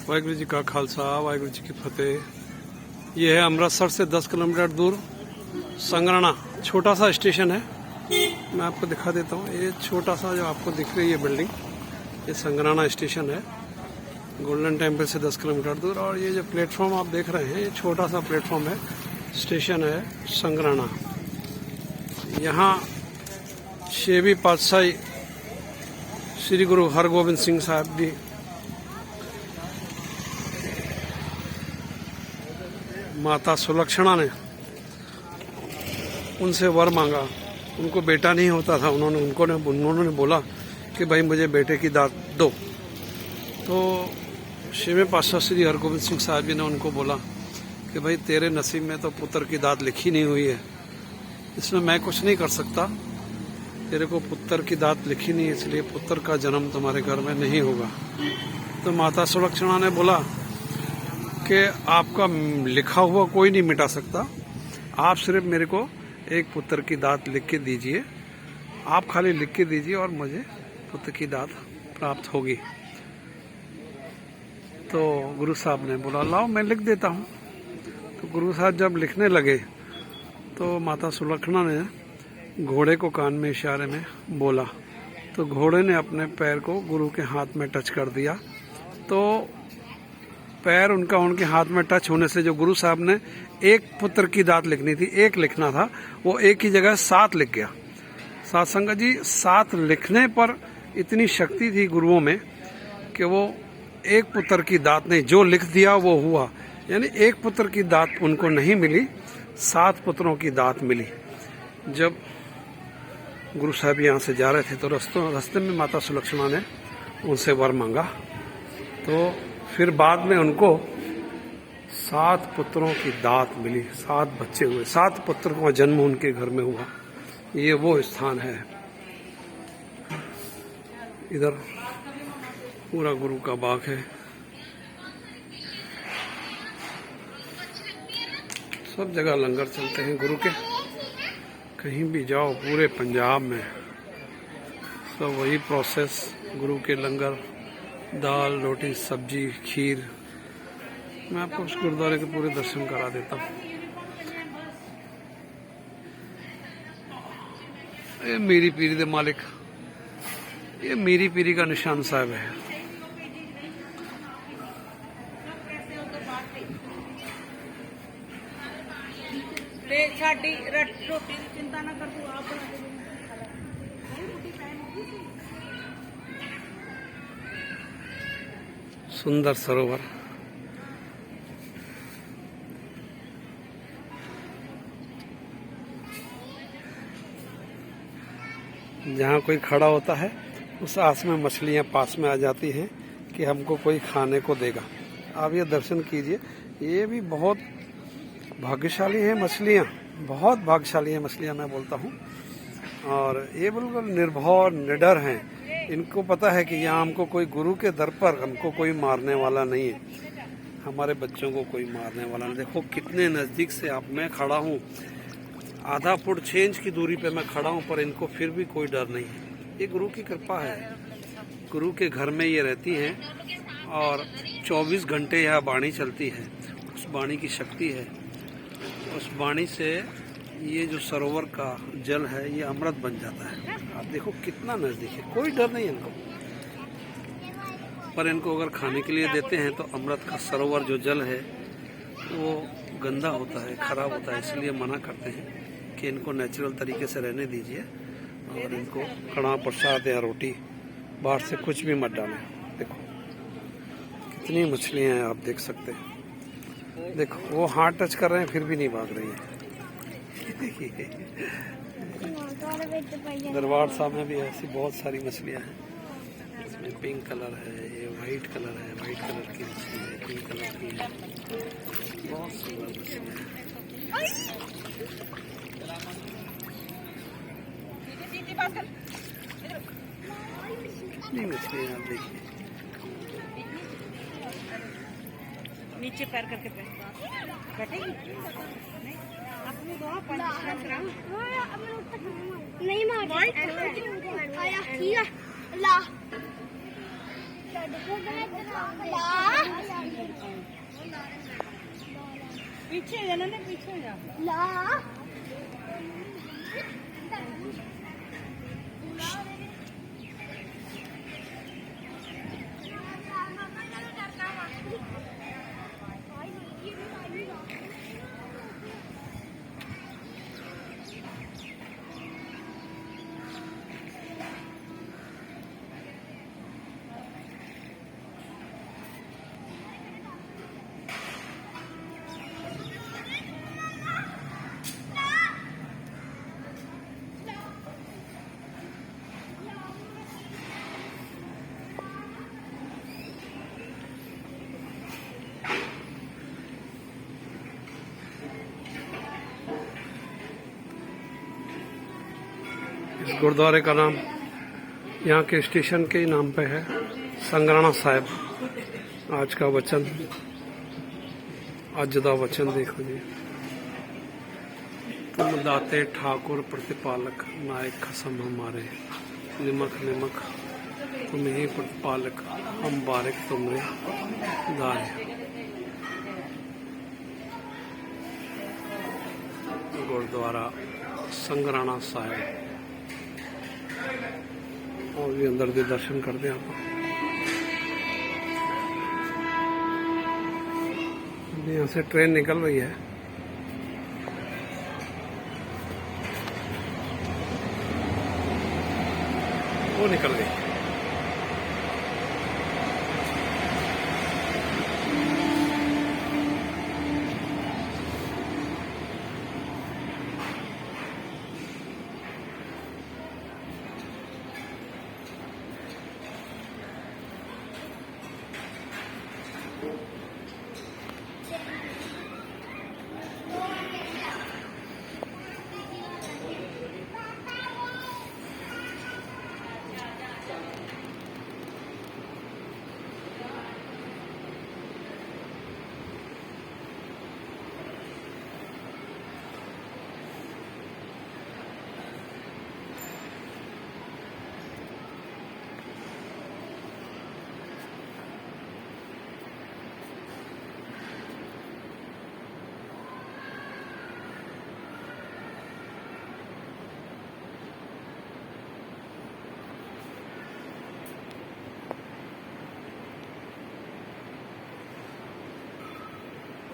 वाहिगुरु जी का खालसा, वाहिगुरु जी की फतेह। ये है अमृतसर से 10 किलोमीटर दूर संगराना, छोटा सा स्टेशन है। मैं आपको दिखा देता हूँ। ये छोटा सा जो आपको दिख रही है बिल्डिंग, ये संगराना स्टेशन है, गोल्डन टेम्पल से 10 किलोमीटर दूर। और ये जो प्लेटफॉर्म आप देख रहे हैं, ये छोटा सा प्लेटफॉर्म है, स्टेशन है संगराना। यहाँ 6वीं पातशाही श्री गुरु हरगोबिंद सिंह साहब जी माता सुलक्षणा ने उनसे वर मांगा। उनको बेटा नहीं होता था, उन्होंने बोला कि भाई मुझे बेटे की दात दो। तो 6वें पातशाह श्री हरगोबिंद सिंह साहब जी ने उनको बोला कि भाई तेरे नसीब में तो पुत्र की दात लिखी नहीं हुई है, इसमें मैं कुछ नहीं कर सकता। तेरे को पुत्र की दात लिखी नहीं है, इसलिए पुत्र का जन्म तुम्हारे घर में नहीं होगा। तो माता सुलक्षणा ने बोला कि आपका लिखा हुआ कोई नहीं मिटा सकता, आप सिर्फ मेरे को एक पुत्र की दात लिख के दीजिए। आप खाली लिख के दीजिए और मुझे पुत्र की दात प्राप्त होगी। तो गुरु साहब ने बोला लाओ मैं लिख देता हूँ। तो गुरु साहब जब लिखने लगे तो माता सुलक्षणा ने घोड़े को कान में इशारे में बोला। तो घोड़े ने अपने पैर को गुरु के हाथ में टच कर दिया। तो पैर उनके हाथ में टच होने से जो गुरु साहब ने एक पुत्र की दात लिखनी थी, एक लिखना था, वो एक की जगह 7 लिख गया। साथ संगत जी, 7 लिखने पर इतनी शक्ति थी गुरुओं में कि वो एक पुत्र की दात नहीं, जो लिख दिया वो हुआ। यानी एक पुत्र की दात उनको नहीं मिली, 7 पुत्रों की दात मिली। जब गुरु साहब यहाँ से जा रहे थे तो रास्ते में माता सुलक्षणा ने उनसे वर मांगा। तो फिर बाद में उनको 7 पुत्रों की दात मिली, 7 बच्चे हुए, 7 पुत्र का जन्म उनके घर में हुआ। ये वो स्थान है। इधर पूरा गुरु का बाग है। सब जगह लंगर चलते हैं गुरु के, कहीं भी जाओ पूरे पंजाब में सब वही प्रोसेस। गुरु के लंगर, दाल रोटी सब्जी खीर। मैं आपको उस गुरुद्वारे के पूरे दर्शन करा देता हूँ। ये मीरी पीरी दे मालिक, ये मीरी पीरी का निशान साहब है। रोटी की चिंता ना कर, तू आप सुंदर सरोवर, जहाँ कोई खड़ा होता है उस आस में मछलियाँ पास में आ जाती हैं कि हमको कोई खाने को देगा। आप ये दर्शन कीजिए। ये भी बहुत भाग्यशाली है मछलियाँ, बहुत भाग्यशाली है मछलियाँ, मैं बोलता हूँ। और ये बिल्कुल निर्भय निडर हैं। इनको पता है कि यहाँ हमको कोई गुरु के दर पर हमको कोई मारने वाला नहीं है, हमारे बच्चों को कोई मारने वाला नहीं। देखो कितने नज़दीक से आप मैं खड़ा हूँ, आधा फुट 6 इंच की दूरी पे मैं खड़ा हूँ, पर इनको फिर भी कोई डर नहीं है। ये गुरु की कृपा है। गुरु के घर में ये रहती हैं और 24 घंटे यह वाणी चलती है। उस वाणी की शक्ति है। उस वाणी से ये जो सरोवर का जल है ये अमृत बन जाता है। आप देखो कितना नजदीक है, कोई डर नहीं इनको। पर इनको अगर खाने के लिए देते हैं तो अमृत का सरोवर जो जल है वो गंदा होता है, खराब होता है, इसलिए मना करते हैं कि इनको नेचुरल तरीके से रहने दीजिए। और इनको कड़ा प्रसाद या रोटी बाहर से कुछ भी मत डालें। देखो कितनी मछलियाँ हैं, आप देख सकते हैं। देखो वो हाथ टच कर रहे हैं फिर भी नहीं भाग रही है। दरबार साहब में भी ऐसी बहुत सारी मछलियाँ हैं। इसमें पिंक कलर है, ये वाइट कलर है, वाइट कलर की मछली है, पिंक कलर की है, बहुत सुंदर मछलियाँ हैं। कितनी मछलियाँ आप देखिए। नीचे पैर करके बैठेगी नहीं मार पीछे हो जाना, पीछे हो जा। इस गुरुद्वारे का नाम यहाँ के स्टेशन के ही नाम पे है, संगराना साहिब। आज का वचन, आज दा वचन देखो जी। तुम दाते ठाकुर प्रतिपालक, नायक खसम हमारे, निमक निमक तुम ही प्रतिपालक, हम बारिक तुमरे दाए। गुरुद्वारा संगराना साहिब। और भी अंदर के दर्शन करते हैं आप। यहाँ से ट्रेन निकल रही है। वो निकल गई।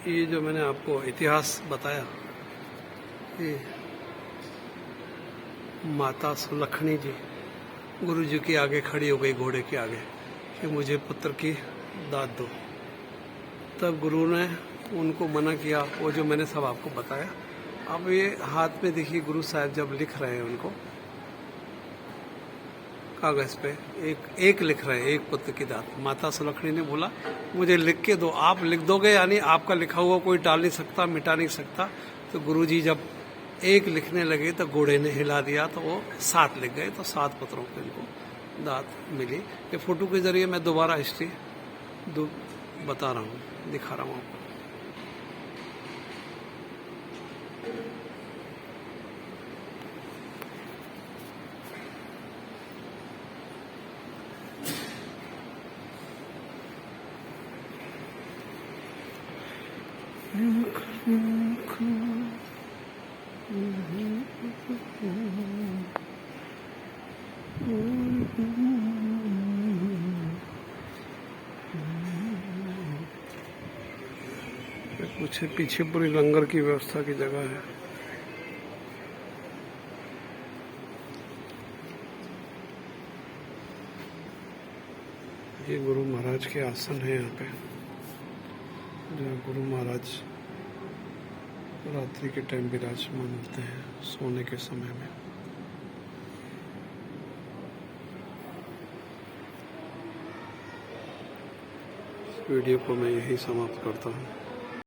ये जो मैंने आपको इतिहास बताया, ये माता सुलखनी जी गुरु जी के आगे खड़ी हो गई घोड़े के आगे कि मुझे पुत्र की दाद दो। तब गुरु ने उनको मना किया, वो जो मैंने सब आपको बताया। अब ये हाथ में देखिए, गुरु साहब जब लिख रहे हैं उनको कागज पे, एक लिख रहे हैं, एक पुत्र की दात। माता सुलखनी ने बोला मुझे लिख के दो। आप लिख दोगे यानी आपका लिखा हुआ कोई टाल नहीं सकता, मिटा नहीं सकता। तो गुरुजी जब एक लिखने लगे तो घोड़े ने हिला दिया, तो वो 7 लिख गए। तो 7 पुत्रों को इनको दात मिली। ये फोटो के जरिए मैं दोबारा हिस्ट्री बता रहा हूँ, दिखा रहा हूँ आपको। कुछ पीछे पूरी लंगर की व्यवस्था की जगह है। ये गुरु महाराज के आसन है यहाँ पे, जहाँ गुरु महाराज रात्रि के टाइम विराजमान होते हैं, सोने के समय में। वीडियो को मैं यही समाप्त करता हूँ।